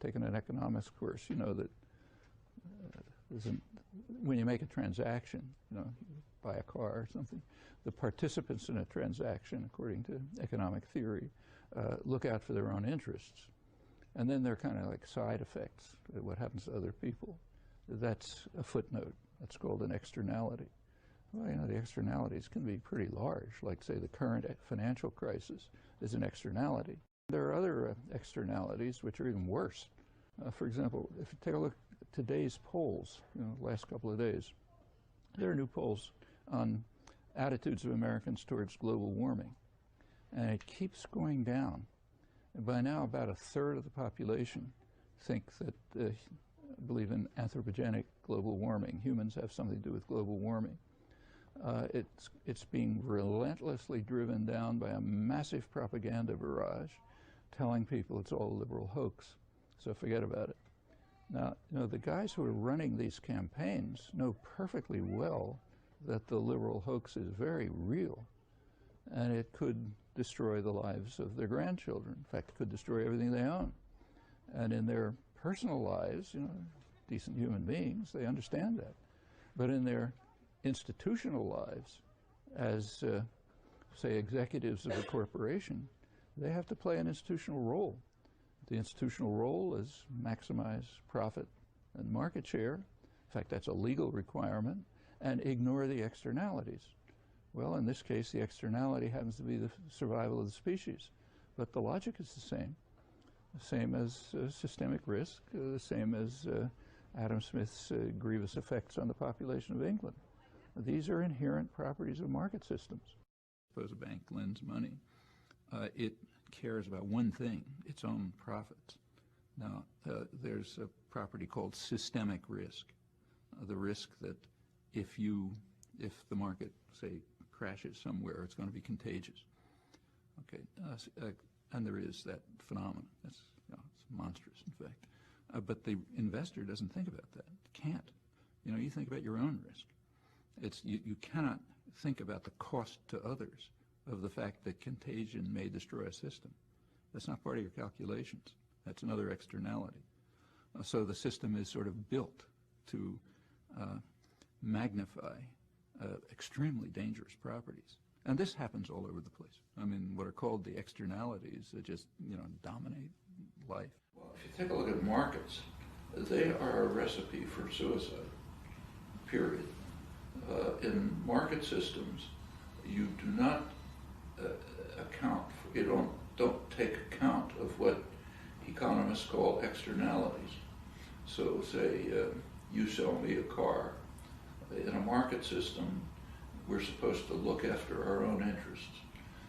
taken an economics course, you know that when you make a transaction, you know, buy a car or something, the participants in a transaction, according to economic theory, look out for their own interests. And then they're kind of like side effects, what happens to other people. That's a footnote. That's called an externality. Well, you know, the externalities can be pretty large, like, say, the current financial crisis is an externality. There are other externalities which are even worse. For example, if you take a look at today's polls, you know, last couple of days, there are new polls on attitudes of Americans towards global warming, and it keeps going down. And by now, about a third of the population think that, believe in anthropogenic global warming. Humans have something to do with global warming. It's being relentlessly driven down by a massive propaganda barrage telling people it's all a liberal hoax, so forget about it. Now, you know, the guys who are running these campaigns know perfectly well that the liberal hoax is very real, and it could destroy the lives of their grandchildren. In fact, it could destroy everything they own. And in their personal lives, you know, decent human beings, they understand that. But in their institutional lives, as, say, executives of a corporation, they have to play an institutional role. The institutional role is maximize profit and market share. In fact, that's a legal requirement, and ignore the externalities. Well, in this case, the externality happens to be the survival of the species. But the logic is the same as systemic risk, the same as Adam Smith's grievous effects on the population of England. These are inherent properties of market systems. Suppose a bank lends money. It cares about one thing, its own profits. Now, there's a property called systemic risk, the risk that if the market, say, crashes somewhere, it's going to be contagious. Okay, and there is that phenomenon. It's monstrous, in fact. But the investor doesn't think about that. Can't. You know, you think about your own risk. You cannot think about the cost to others of the fact that contagion may destroy a system. That's not part of your calculations. That's another externality. So the system is sort of built to magnify extremely dangerous properties. And this happens all over the place. I mean, what are called the externalities that just, you know, dominate life. Well, if you take a look at markets, they are a recipe for suicide, period. In market systems, you do not don't take account of what economists call externalities. So say you sell me a car. In a market system, we're supposed to look after our own interests.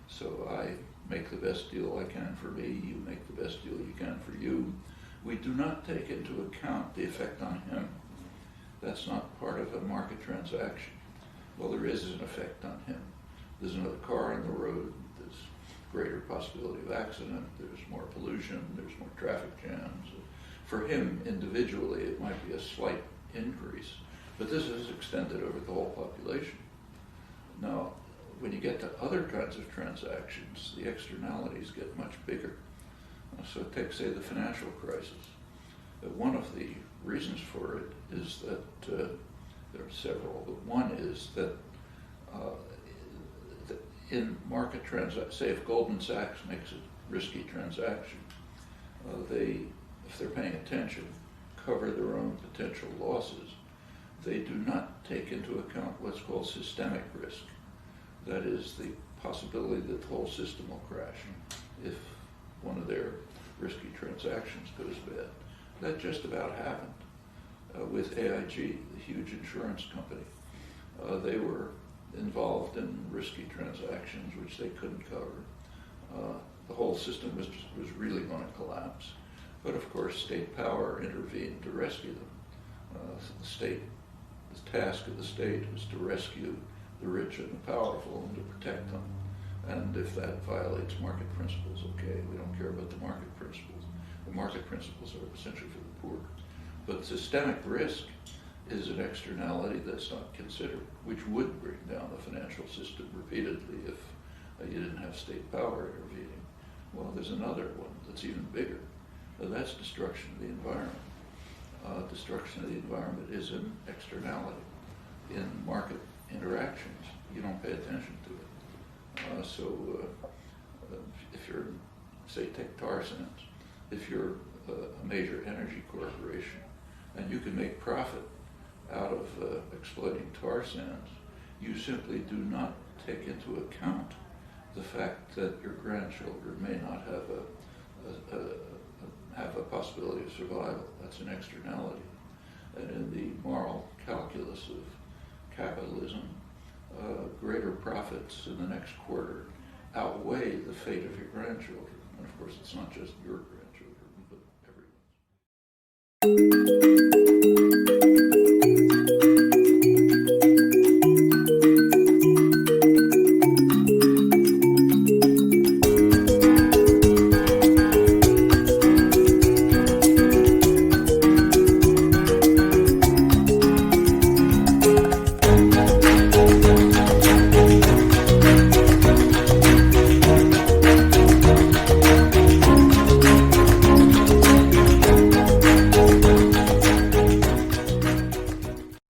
So I make the best deal I can for me, you make the best deal you can for you. We do not take into account the effect on him. That's not part of a market transaction. Well, there is an effect on him. There's another car on the road, there's greater possibility of accident, there's more pollution, there's more traffic jams. For him individually, it might be a slight increase, but this is extended over the whole population. Now, when you get to other kinds of transactions, the externalities get much bigger. So take, say, the financial crisis. One of the reasons for it is that, there are several, but one is that in market transactions, say if Goldman Sachs makes a risky transaction, they, if they're paying attention, cover their own potential losses. They do not take into account what's called systemic risk. That is the possibility that the whole system will crash if one of their risky transactions goes bad. That just about happened with AIG, the huge insurance company. They were involved in risky transactions which they couldn't cover. The whole system was really going to collapse. But of course, state power intervened to rescue them. The task of the state was to rescue the rich and the powerful and to protect them. And if that violates market principles, okay, we don't care about the market principles. The market principles are essentially for the poor. But systemic risk is an externality that's not considered, which would bring down the financial system repeatedly if you didn't have state power intervening. Well, there's another one that's even bigger. That's destruction of the environment. Destruction of the environment is an externality. In market interactions, you don't pay attention to it. If you're, say, take tar sands, if you're a major energy corporation and you can make profit out of exploiting tar sands, you simply do not take into account the fact that your grandchildren may not have a possibility of survival. That's an externality. And in the moral calculus of capitalism, greater profits in the next quarter outweigh the fate of your grandchildren. And of course, it's not just your grandchildren, but everyone's.